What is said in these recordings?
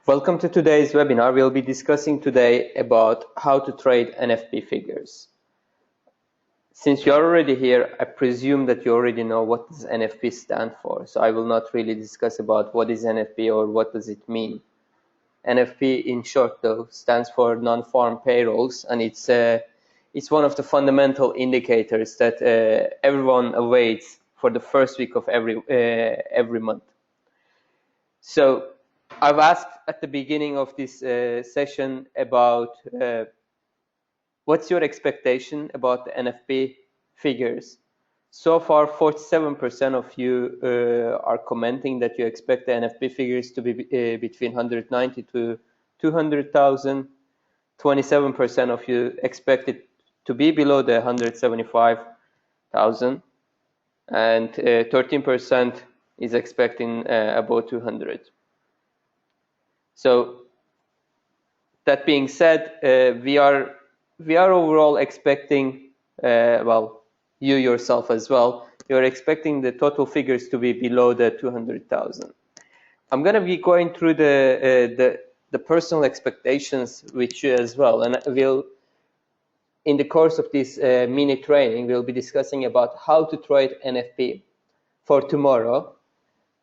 Welcome to today's webinar. We'll be discussing today about how to trade NFP figures. Since you're already here, I presume that you already know what does NFP stand for. So I will not really discuss about what is NFP or what does it mean. NFP in short though stands for non-farm payrolls, and it's one of the fundamental indicators that everyone awaits for the first week of every month. So I've asked at the beginning of this session about what's your expectation about the NFP figures. So far, 47% of you are commenting that you expect the NFP figures to be between 190 to 200,000. 27% of you expect it to be below the 175,000, and 13% is expecting about 200. So that being said, we are overall expecting, well, you yourself as well, you're expecting the total figures to be below the 200,000. I'm going to be going through the personal expectations with you as well, and we'll, in the course of this mini training, we'll be discussing about how to trade NFP for tomorrow,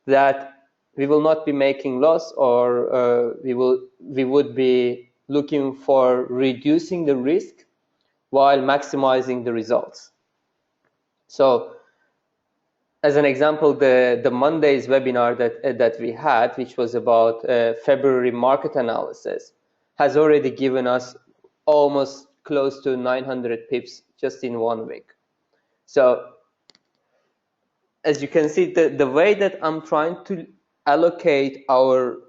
that we will not be making loss, or we would be looking for reducing the risk while maximizing the results. So as an example, the Monday's webinar that we had, which was about February market analysis, has already given us almost close to 900 pips just in 1 week. So as you can see, the way that I'm trying to allocate our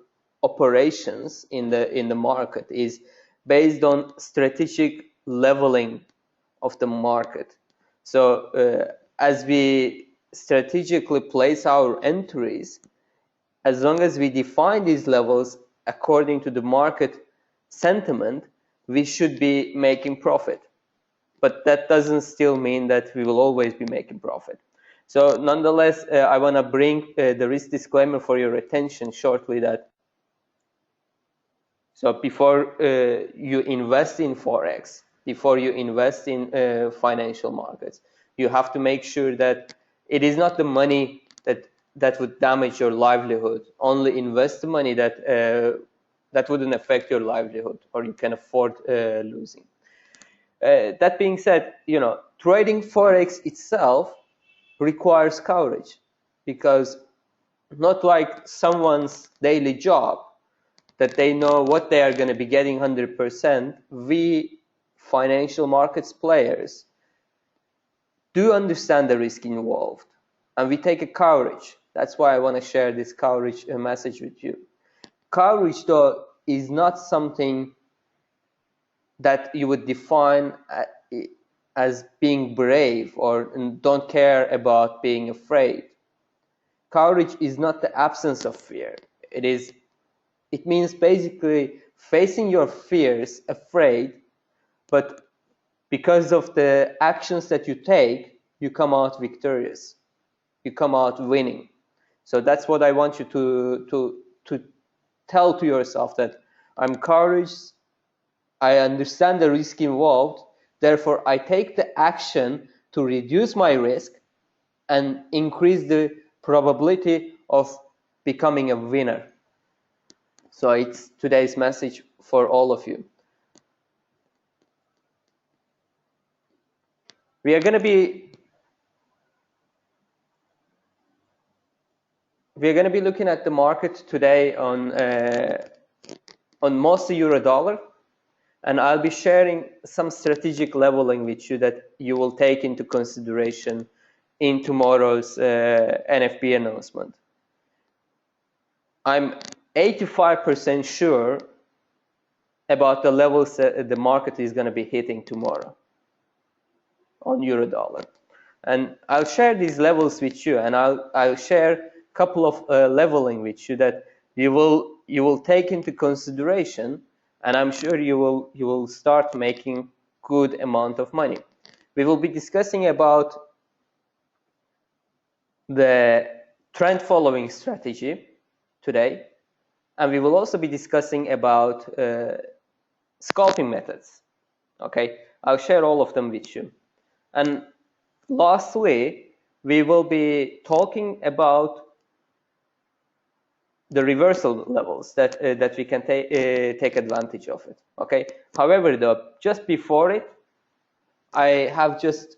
operations in the market is based on strategic leveling of the market. So as we strategically place our entries, as long as we define these levels according to the market sentiment, we should be making profit. But that doesn't still mean that we will always be making profit. So nonetheless, I want to bring the risk disclaimer for your attention shortly, that so before you invest in Forex, before you invest in financial markets, you have to make sure that it is not the money that would damage your livelihood. Only invest the money that wouldn't affect your livelihood or you can afford losing. That being said, trading Forex itself requires courage, because not like someone's daily job that they know what they are going to be getting 100%, we financial markets players do understand the risk involved, and we take a courage. That's why I want to share this courage message with you. Courage, though, is not something that you would define as being brave or don't care about being afraid. Courage is not the absence of fear. It means basically facing your fears afraid, but because of the actions that you take, you come out victorious. You come out winning. So that's what I want you to tell to yourself, that I'm courageous, I understand the risk involved, therefore I take the action to reduce my risk and increase the probability of becoming a winner. So it's today's message for all of you. We are going to be looking at the market today on mostly euro dollar, and I'll be sharing some strategic leveling with you that you will take into consideration in tomorrow's NFP announcement. I'm 85% sure about the levels that the market is going to be hitting tomorrow on euro dollar, and I'll share these levels with you, and I'll share a couple of leveling with you that you will take into consideration, and I'm sure you will start making good amount of money. We will be discussing about the trend following strategy today, and we will also be discussing about scalping methods. Okay, I'll share all of them with you. And lastly, we will be talking about the reversal levels that that we can take advantage of it. Okay. However, though, just before it, I have just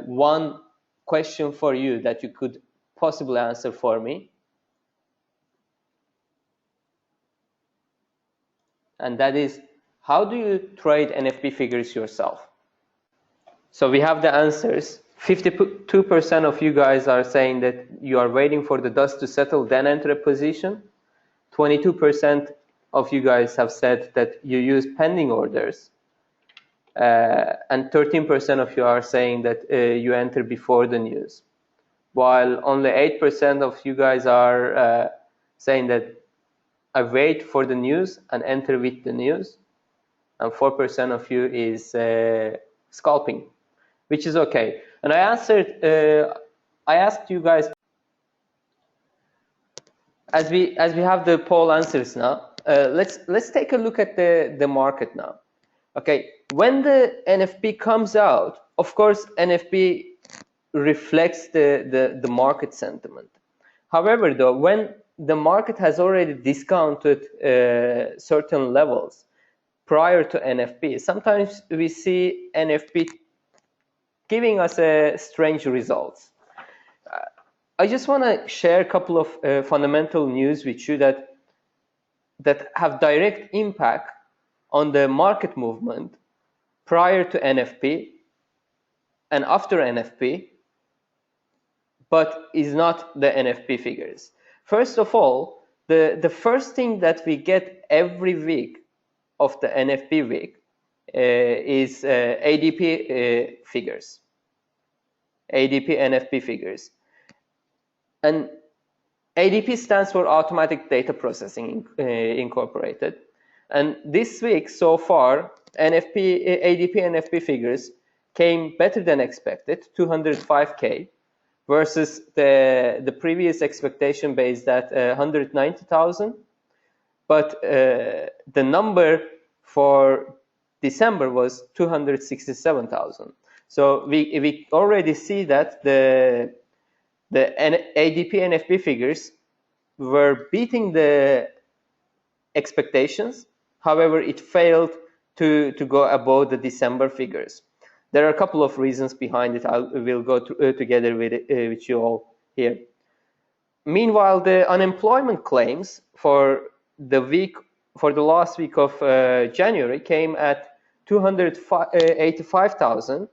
one question for you that you could possibly answer for me, and that is, how do you trade NFP figures yourself? So we have the answers. 52% of you guys are saying that you are waiting for the dust to settle, then enter a position. 22% of you guys have said that you use pending orders. And 13% of you are saying that you enter before the news. While only 8% of you guys are saying that I wait for the news and enter with the news. And 4% of you is scalping, which is okay. And I asked you guys, as we have the poll answers now, let's take a look at the market now. Okay, when the NFP comes out, of course, NFP reflects the market sentiment. However, though, when the market has already discounted certain levels prior to NFP, sometimes we see NFP giving us strange results. I just want to share a couple of fundamental news with you that have direct impact on the market movement prior to NFP and after NFP, but is not the NFP figures. First of all, the first thing that we get every week of the NFP week is ADP figures, ADP NFP figures. And ADP stands for Automatic Data Processing Incorporated. And this week, so far, ADP NFP figures came better than expected, 205K, versus the previous expectation based at 190,000. But the number for December was 267,000. So we already see that the ADP NFP figures were beating the expectations. However, it failed to go above the December figures. There are a couple of reasons behind it. We'll go together with you all here. Meanwhile, the unemployment claims for the last week of January came at 285,000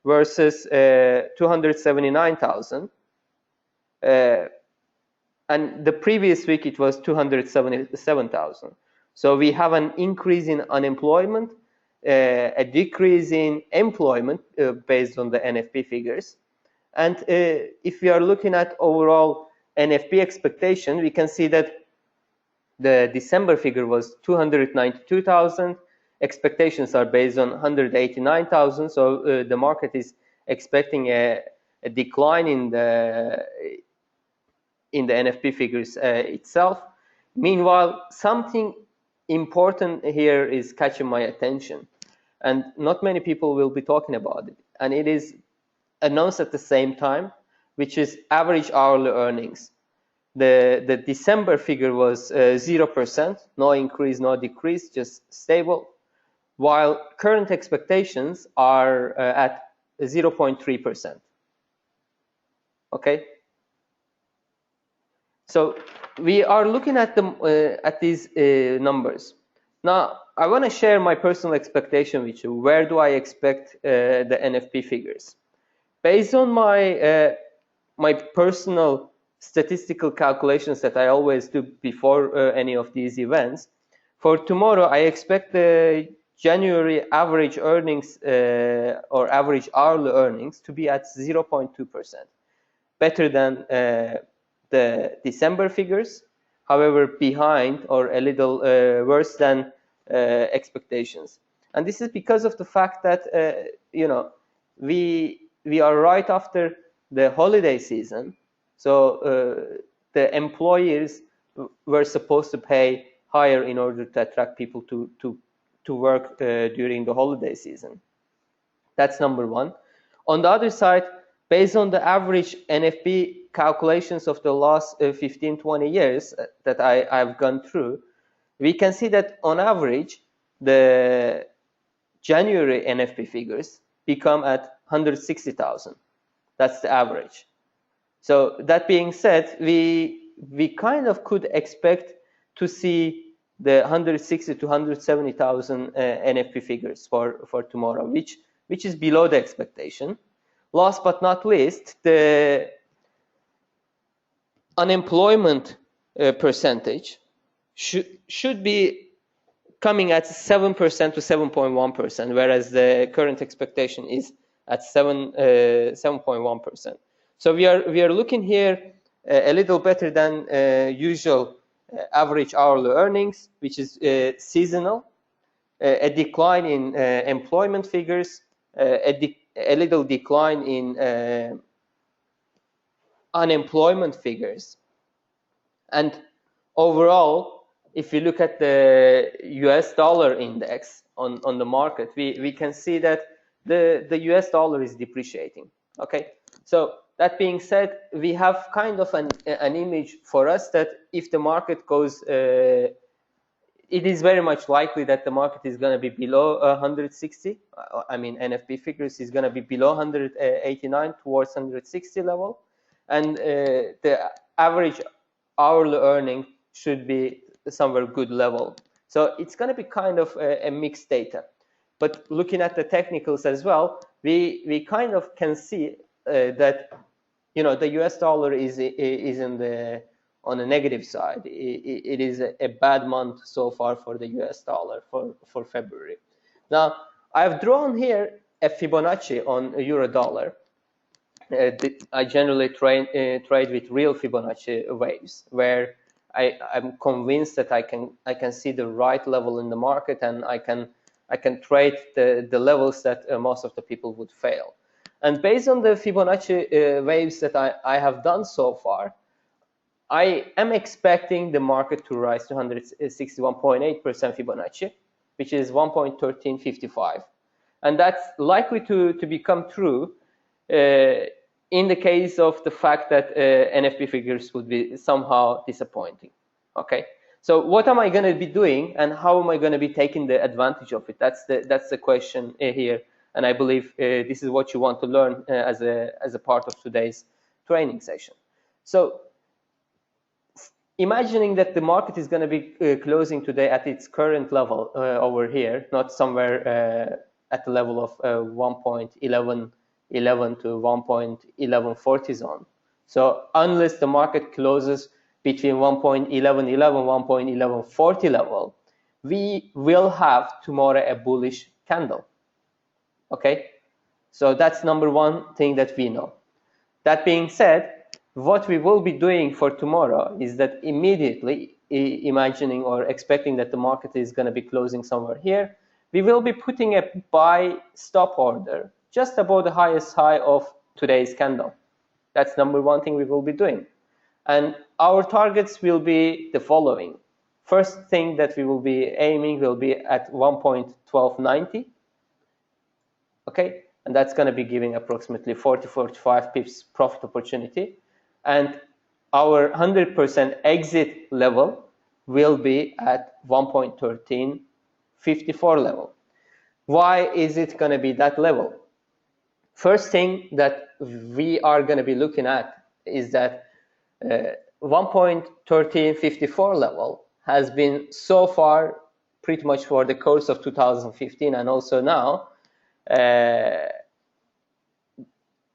versus 279,000. And the previous week it was 277,000. So we have an increase in unemployment, a decrease in employment based on the NFP figures. And if we are looking at overall NFP expectation, we can see that the December figure was 292,000. Expectations are based on 189,000. So the market is expecting a decline in the NFP figures itself. Meanwhile, something important here is catching my attention, and not many people will be talking about it, and it is announced at the same time, which is average hourly earnings. The December figure was 0%, no increase, no decrease, just stable, while current expectations are at 0.3%. Okay. So we are looking at these numbers. Now, I want to share my personal expectation with you. Where do I expect the NFP figures? Based on my my personal statistical calculations that I always do before any of these events, for tomorrow I expect the January average earnings or average hourly earnings to be at 0.2%, better than the December figures, however behind or a little worse than expectations. And this is because of the fact that you know, we are right after the holiday season, so the employers were supposed to pay higher in order to attract people to work during the holiday season. That's number one. On the other side, based on the average NFP calculations of the last 15, 20 years that I've gone through, we can see that on average, the January NFP figures become at 160,000. That's the average. So that being said, we kind of could expect to see the 160 to 170,000 NFP figures for tomorrow, which is below the expectation. Last but not least, the unemployment percentage should be coming at 7% to 7.1%, whereas the current expectation is at 7.1%. So we are looking here a little better than usual average hourly earnings, which is seasonal, a decline in employment figures, a little decline in unemployment figures, and overall, if you look at the US dollar index on the market, we can see that the US dollar is depreciating. Okay, so that being said, we have kind of an image for us that if the market goes, it is very much likely that the market is going to be below 160. I mean, NFP figures is going to be below 189 towards 160 level, and the average hourly earning should be somewhere good level. So it's going to be kind of a mixed data. But looking at the technicals as well, we kind of can see that the US dollar is on the negative side. It is a bad month so far for the US dollar for February. Now I've drawn here a Fibonacci on euro dollar. I generally trade with real Fibonacci waves, where I'm convinced that I can see the right level in the market, and I can trade the levels that most of the people would fail. And based on the Fibonacci waves that I have done so far, I am expecting the market to rise to 161.8% Fibonacci, which is 1.1355, and that's likely to become true in the case of the fact that NFP figures would be somehow disappointing. Okay, so what am I going to be doing, and how am I going to be taking the advantage of it? That's the question here, and I believe this is what you want to learn as a part of today's training session. So imagining that the market is going to be closing today at its current level over here, not somewhere at the level of 1.11 to 1.1140 zone. So unless the market closes between 1.1111, 1.1140 level, we will have tomorrow a bullish candle. Okay, so that's number one thing that we know. That being said, what we will be doing for tomorrow is that immediately imagining or expecting that the market is going to be closing somewhere here, we will be putting a buy stop order just above the highest high of today's candle. That's number one thing we will be doing. And our targets will be the following. First thing that we will be aiming will be at 1.1290. Okay, and that's going to be giving approximately 40-45 pips profit opportunity. And our 100% exit level will be at 1.1354 level. Why is it going to be that level? First thing that we are going to be looking at is that 1.1354 level has been so far, pretty much for the course of 2015 and also now,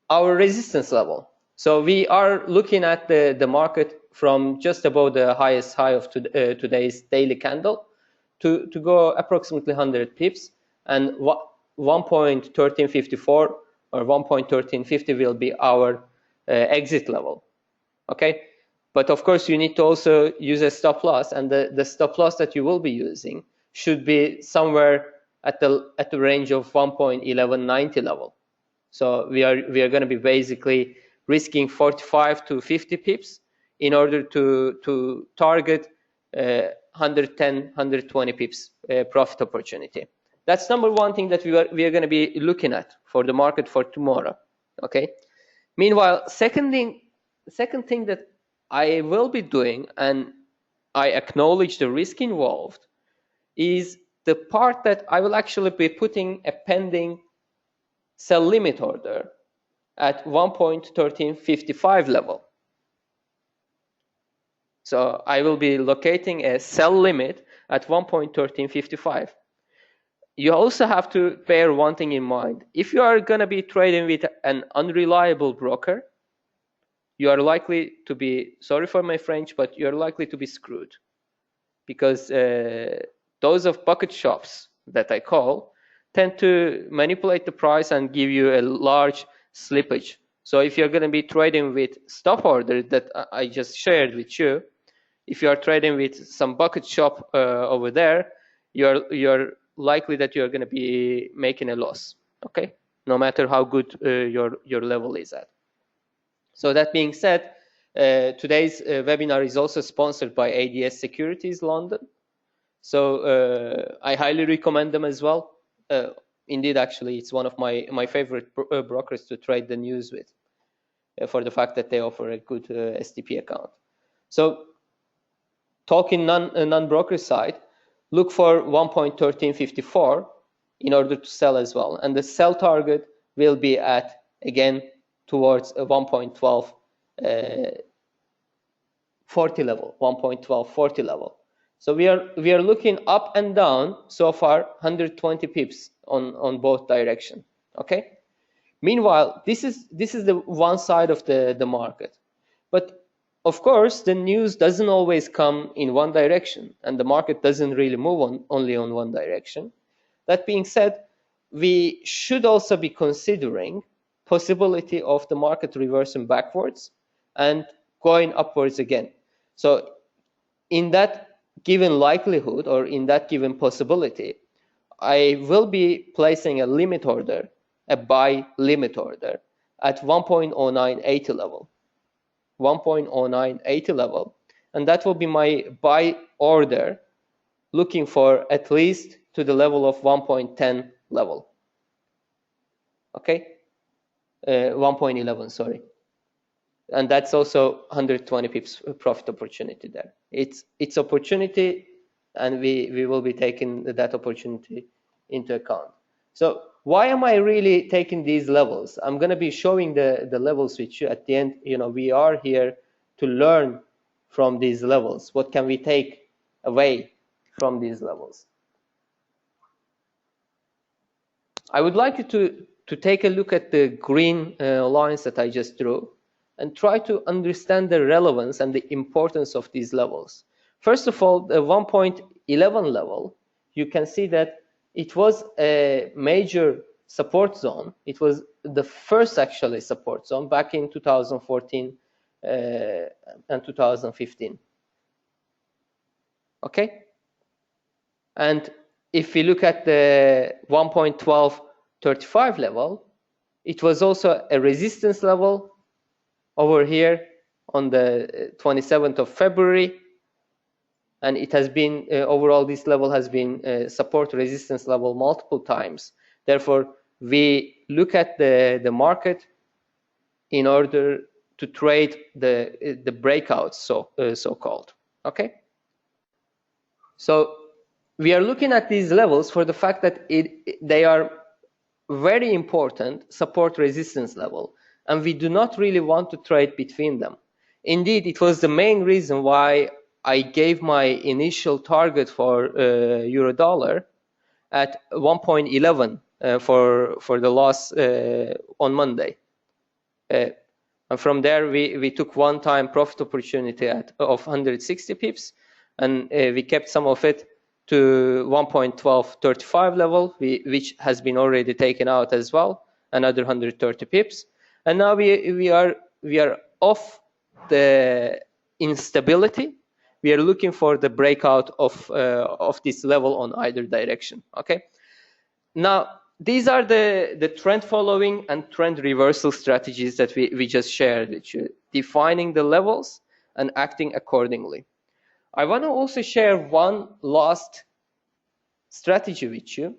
our resistance level. So we are looking at the market from just above the highest high of today's daily candle to go approximately 100 pips, and 1.1354 or 1.1350 will be our exit level. Okay, but of course you need to also use a stop loss, and the stop loss that you will be using should be somewhere at the range of 1.1190 level. So we are going to be basically risking 45 to 50 pips in order to target 110, 120 pips profit opportunity. That's number one thing that we are going to be looking at for the market for tomorrow. Okay. Meanwhile, second thing that I will be doing, and I acknowledge the risk involved, is the part that I will actually be putting a pending sell limit order at 1.1355 level. So I will be locating a sell limit at 1.1355. You also have to bear one thing in mind. If you are going to be trading with an unreliable broker, you are likely to be, sorry for my French, but you're likely to be screwed. Because those of bucket shops that I call tend to manipulate the price and give you a large slippage. So if you're going to be trading with stop order that I just shared with you, if you are trading with some bucket shop over there, you're likely that you're going to be making a loss. Okay, no matter how good your level is at. So that being said, today's webinar is also sponsored by ADS Securities London. So I highly recommend them as well. Indeed, actually, it's one of my favorite brokers to trade the news with, for the fact that they offer a good STP account. So talking non-broker side, look for 1.1354 in order to sell as well. And the sell target will be at, again, towards a 1.1240 level, 1.1240 level. So we are looking up and down so far 120 pips on both directions. Okay. Meanwhile, this is the one side of the market, but of course the news doesn't always come in one direction, and the market doesn't really move only on one direction. That being said, we should also be considering possibility of the market reversing backwards and going upwards again. So in that given likelihood, or in that given possibility, I will be placing a limit order, a buy limit order at 1.0980 level, 1.0980 level, and that will be my buy order, looking for at least to the level of 1.10 level. Okay, 1.11, sorry. And that's also 120 pips profit opportunity there. It's opportunity, and we will be taking that opportunity into account. So why am I really taking these levels? I'm going to be showing the levels with you at the end. You know, we are here to learn from these levels. What can we take away from these levels? I would like you to take a look at the green lines that I just drew and try to understand the relevance and the importance of these levels. First of all, the 1.11 level, you can see that it was a major support zone. It was the first actually support zone back in 2014 and 2015. Okay? And if we look at the 1.1235 level, it was also a resistance level over here on the 27th of February. And it has been, overall, this level has been support resistance level multiple times. Therefore, we look at the market in order to trade the breakouts, so-called. Okay? So we are looking at these levels for the fact that they are very important support resistance level, and we do not really want to trade between them. Indeed, it was the main reason why I gave my initial target for euro dollar at 1.11 for the loss on Monday. And from there, we took one-time profit opportunity of 160 pips, and we kept some of it to 1.1235 level, which has been already taken out as well, another 130 pips. And now we are off the instability. We are looking for the breakout of this level on either direction. Okay. Now these are the trend following and trend reversal strategies that we just shared with you, defining the levels and acting accordingly. I want to also share one last strategy with you,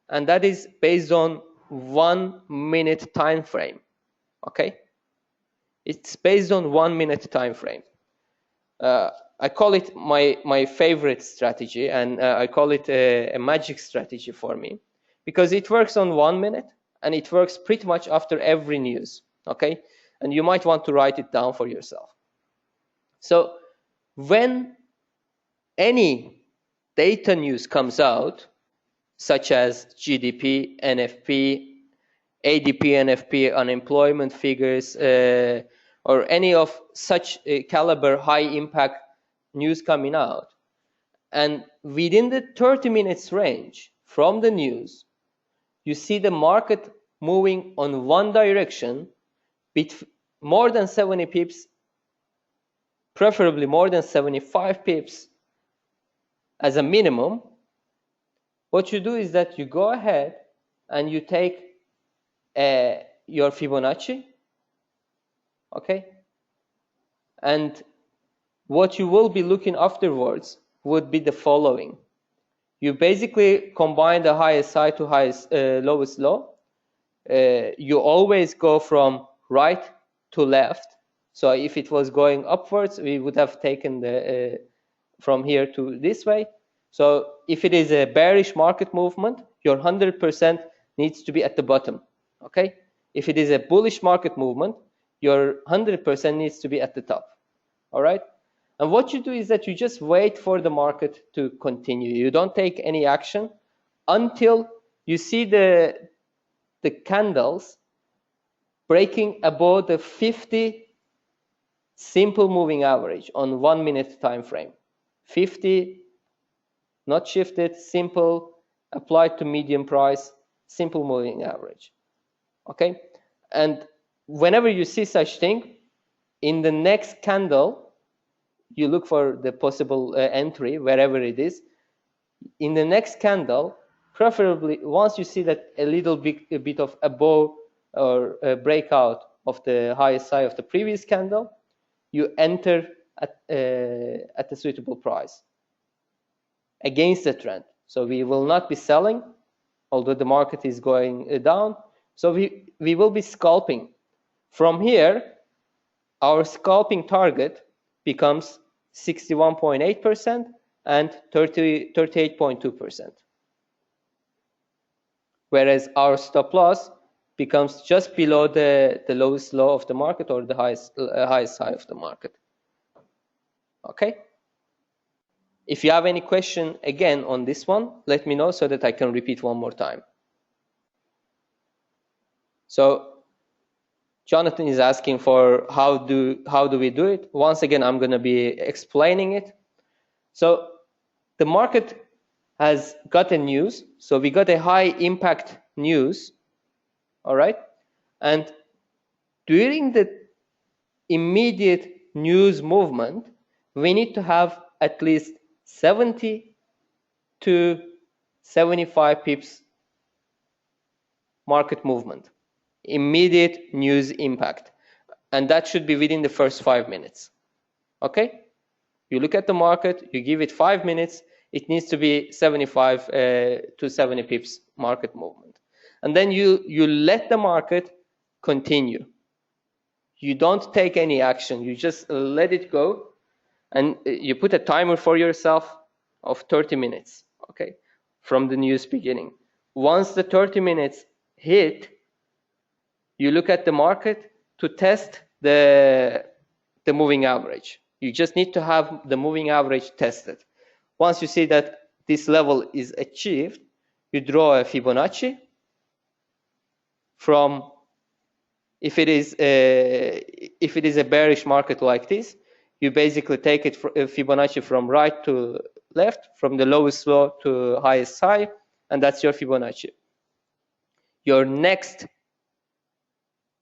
and that is based on 1 minute time frame. Okay, it's based on 1 minute time frame. I call it my favorite strategy, and I call it a magic strategy for me, because it works on 1 minute and it works pretty much after every news. Okay, and you might want to write it down for yourself. So when any data news comes out, such as GDP, NFP, ADP, NFP, unemployment figures, or any of such caliber high impact news coming out, and within the 30 minutes range from the news, you see the market moving on one direction with more than 70 pips, preferably more than 75 pips as a minimum, what you do is that you go ahead and you take your Fibonacci, okay? And what you will be looking afterwards would be the following. You basically combine the highest high to highest lowest low. You always go from right to left. So if it was going upwards, we would have taken the from here to this way. So if it is a bearish market movement, your 100% needs to be at the bottom. Okay. If it is a bullish market movement, your 100% needs to be at the top. All right. And what you do is that you just wait for the market to continue. You don't take any action until you see the candles breaking above the 50 simple moving average on 1 minute time frame. 50, not shifted, simple, applied to medium price, simple moving average. Okay, and whenever you see such thing, in the next candle, you look for the possible entry wherever it is. In the next candle, preferably once you see that a little bit of above or a breakout of the highest high of the previous candle, you enter at a suitable price against the trend. So we will not be selling, although the market is going down. So we will be scalping. From here, our scalping target becomes 61.8% and 38.2%. Whereas our stop loss becomes just below the lowest low of the market or the highest high of the market. Okay. If you have any question again on this one, let me know so that I can repeat one more time. So Jonathan is asking for how do we do it. Once again, I'm going to be explaining it. So the market has got a news. So we got a high impact news. All right. And during the immediate news movement, we need to have at least 70 to 75 pips market movement, immediate news impact. And that should be within the first 5 minutes. Okay? You look at the market, you give it 5 minutes, it needs to be 75 to 70 pips market movement. And then you let the market continue. You don't take any action, you just let it go, and you put a timer for yourself of 30 minutes, okay, from the news beginning. Once the 30 minutes hit, you look at the market to test the moving average. You just need to have the moving average tested. Once you see that this level is achieved, you draw a Fibonacci from, if it is a bearish market like this, you basically take it Fibonacci from right to left, from the lowest low to highest high, and that's your Fibonacci. Your next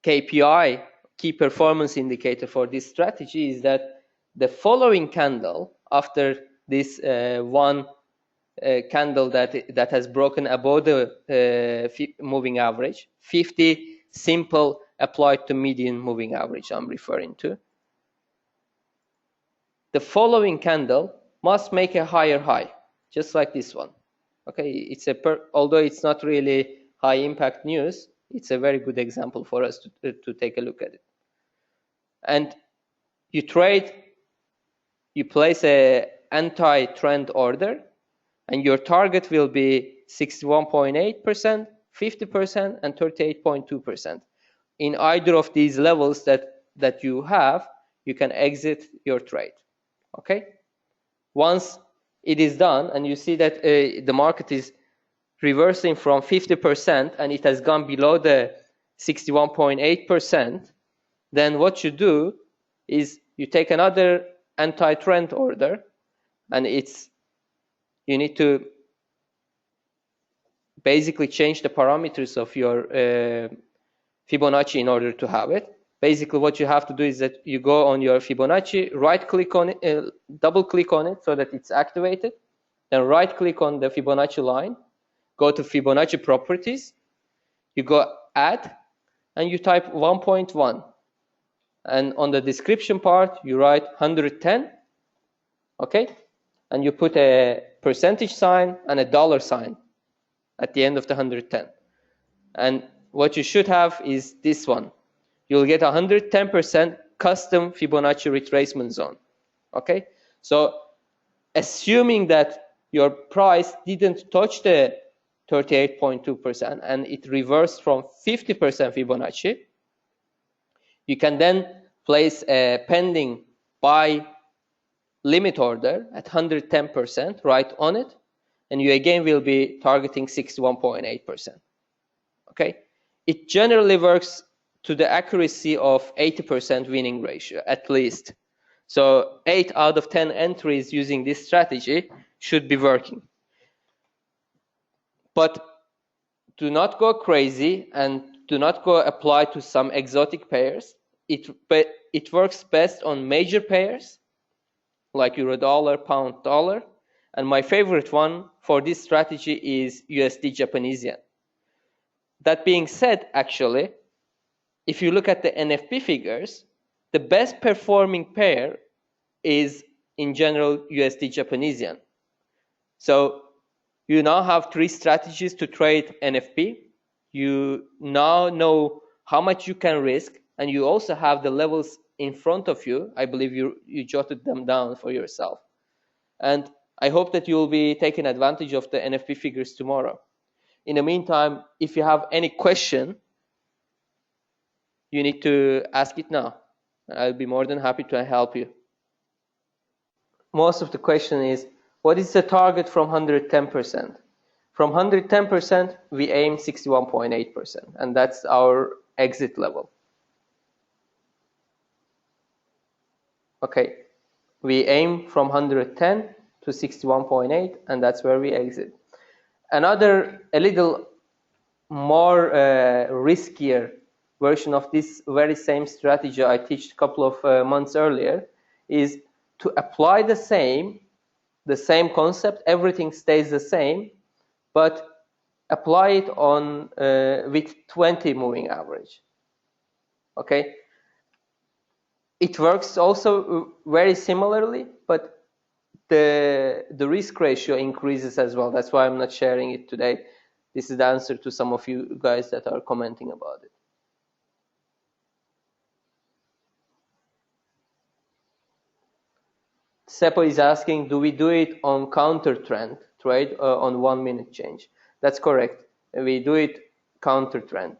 KPI, key performance indicator for this strategy, is that the following candle after this one candle that has broken above the moving average, 50 simple applied to median moving average I'm referring to. The following candle must make a higher high, just like this one. Okay, it's although it's not really high impact news, it's a very good example for us to take a look at it. And you trade, you place a anti-trend order, and your target will be 61.8%, 50%, and 38.2%. In either of these levels that you have, you can exit your trade. Okay. Once it is done, and you see that the market is reversing from 50% and it has gone below the 61.8%, then what you do is you take another anti-trend order, and you need to basically change the parameters of your Fibonacci in order to have it. Basically, what you have to do is that you go on your Fibonacci, right-click on it, double-click on it so that it's activated, then right-click on the Fibonacci line, go to Fibonacci properties, you go add, and you type 1.1. And on the description part, you write 110, okay? And you put a percentage sign and a dollar sign at the end of the 110. And what you should have is this one. You'll get 110% custom Fibonacci retracement zone, okay? So assuming that your price didn't touch the 38.2% and it reversed from 50% Fibonacci, you can then place a pending buy limit order at 110% right on it, and you again will be targeting 61.8%. Okay, it generally works to the accuracy of 80% winning ratio at least. So 8 out of 10 entries using this strategy should be working. But do not go crazy and do not go apply to some exotic pairs. It works best on major pairs like euro dollar, pound dollar, and my favorite one for this strategy is USD Japanese yen. That being said, actually, if you look at the NFP figures, the best performing pair is in general USD Japanese yen. So you now have 3 strategies to trade NFP. You now know how much you can risk, and you also have the levels in front of you. I believe you jotted them down for yourself. And I hope that you will be taking advantage of the NFP figures tomorrow. In the meantime, if you have any question, you need to ask it now. I'll be more than happy to help you. Most of the question is, what is the target from 110%? From 110%, we aim 61.8%, and that's our exit level. Okay, we aim from 110 to 61.8, and that's where we exit. Another, a little more riskier version of this very same strategy I teached a couple of months earlier is to apply the same concept, everything stays the same, but apply it on with 20 moving average. Okay, it works also very similarly, but the risk ratio increases as well. That's why I'm not sharing it today. This is the answer to some of you guys that are commenting about it. Seppo is asking, do we do it on counter trend trade on 1 minute change? That's correct. We do it counter trend.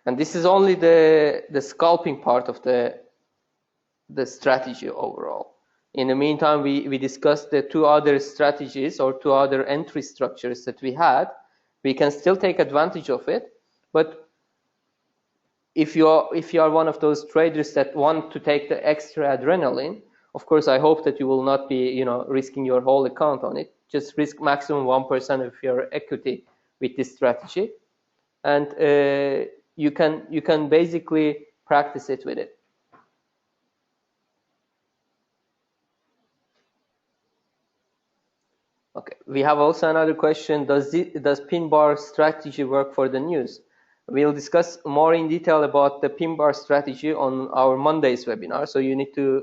And this is only the scalping part of the strategy overall. In the meantime, we discussed the 2 other strategies or 2 other entry structures that we had. We can still take advantage of it, but if you are one of those traders that want to take the extra adrenaline, of course, I hope that you will not be, risking your whole account on it. Just risk maximum 1% of your equity with this strategy, and you can basically practice it with it. Okay, we have also another question. Does pin bar strategy work for the news? We'll discuss more in detail about the pin bar strategy on our Monday's webinar. So you need to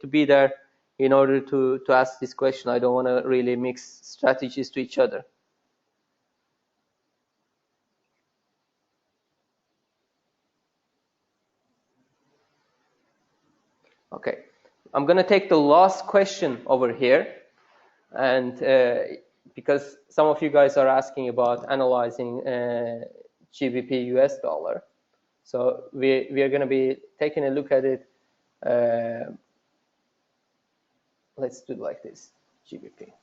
be there in order to ask this question. I don't want to really mix strategies to each other. Okay, I'm going to take the last question over here, and because some of you guys are asking about analyzing GBP US dollar, so we are going to be taking a look at it. Let's do it like this, GBP.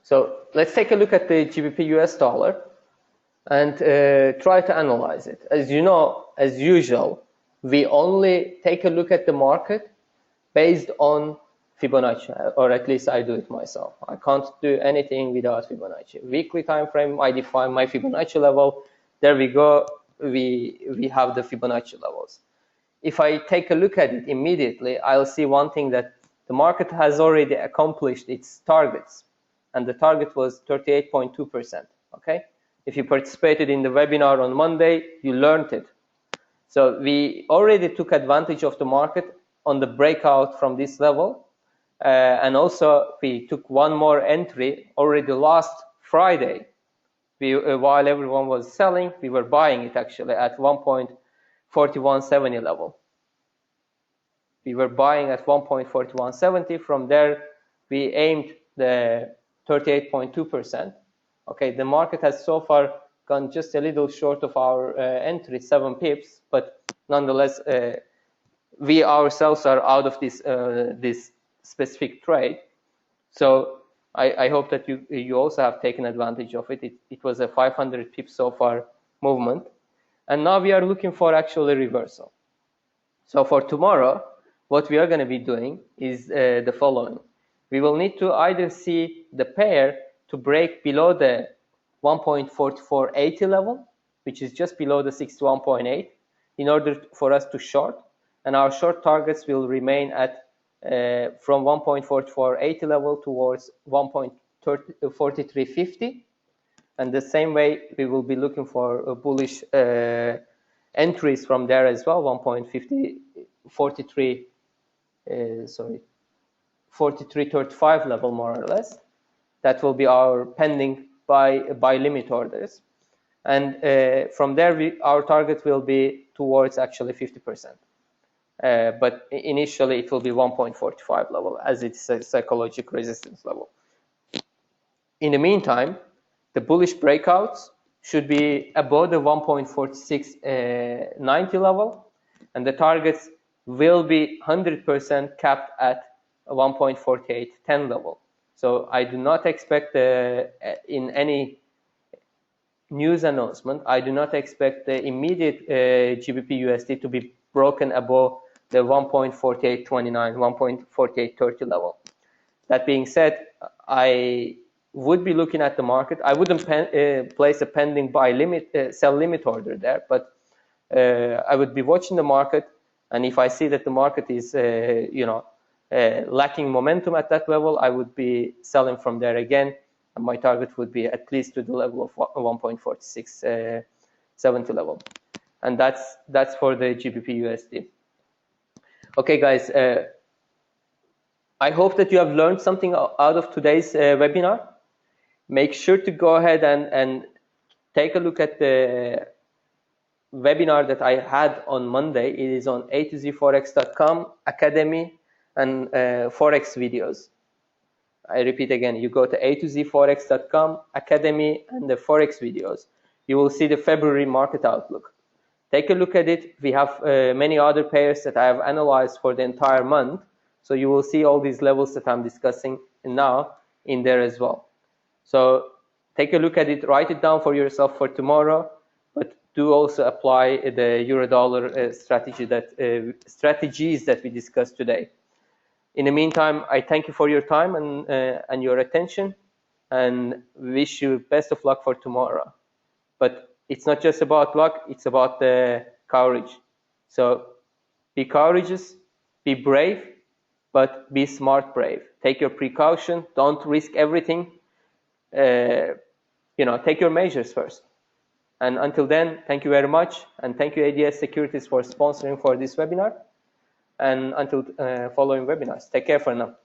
So let's take a look at the GBP US dollar and try to analyze it. As you know, as usual, we only take a look at the market based on Fibonacci, or at least I do it myself. I can't do anything without Fibonacci. Weekly time frame, I define my Fibonacci level. There we go. We have the Fibonacci levels. If I take a look at it immediately, I'll see one thing, that the market has already accomplished its targets, and the target was 38.2%. Okay. If you participated in the webinar on Monday, you learned it. So we already took advantage of the market on the breakout from this level. And also we took one more entry already last Friday. While everyone was selling, we were buying it actually at 1.4170 level. We were buying at 1.4170. From there, we aimed the 38.2%. Okay, the market has so far gone just a little short of our entry, 7 pips, but nonetheless, we ourselves are out of this this specific trade. So I hope that you also have taken advantage of it. It was a 500 pips so far movement, and now we are looking for actually reversal. So for tomorrow, what we are going to be doing is the following. We will need to either see the pair to break below the 1.4480 level, which is just below the 61.8, in order for us to short. And our short targets will remain at from 1.4480 level towards 1.4350. And the same way, we will be looking for bullish entries from there as well, 4335 level, more or less. That will be our pending buy limit orders, and from there our target will be towards actually 50%. But initially it will be 1.45 level, as it's a psychological resistance level. In the meantime, the bullish breakouts should be above the 1.4690 level, and the targets will be 100% capped at 1.4810 level. So I do not expect in any news announcement, I do not expect the immediate GBP USD to be broken above the 1.4829, 1.4830 level. That being said, I would be looking at the market. I wouldn't place a pending buy limit, sell limit order there, but I would be watching the market, and if I see that the market is, lacking momentum at that level, I would be selling from there again, and my target would be at least to the level of 1.4670 level, and that's for the GBP USD. Okay, guys, I hope that you have learned something out of today's webinar. Make sure to go ahead and take a look at the webinar that I had on Monday. It is on a2zforex.com, Academy, and Forex videos. I repeat again, you go to a2zforex.com, Academy, and the Forex videos. You will see the February market outlook. Take a look at it. We have many other pairs that I have analyzed for the entire month. So you will see all these levels that I'm discussing now in there as well. So take a look at it, write it down for yourself for tomorrow, but do also apply the Euro-Dollar strategies that we discussed today. In the meantime, I thank you for your time and your attention, and wish you best of luck for tomorrow. But it's not just about luck, it's about the courage. So be courageous, be brave, but be smart, brave. Take your precaution. Don't risk everything. Take your measures first. And until then, thank you very much. And thank you, ADS Securities, for sponsoring for this webinar. And until following webinars, take care for now.